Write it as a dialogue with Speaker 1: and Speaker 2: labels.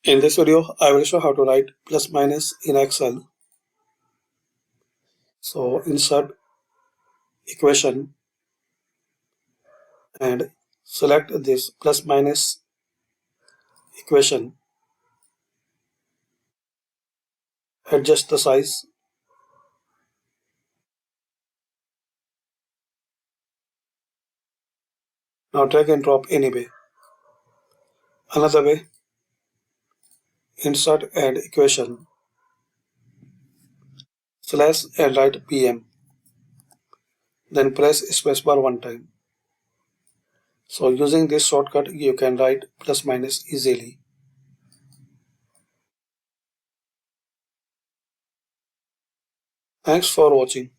Speaker 1: In this video, I will show how to write plus minus in Excel. So insert equation and select this plus minus equation. Adjust the size. Now drag and drop anyway. Another way, insert and equation. Slash and write PM. Then press spacebar one time. So using this shortcut, you can write plus minus easily. Thanks for watching.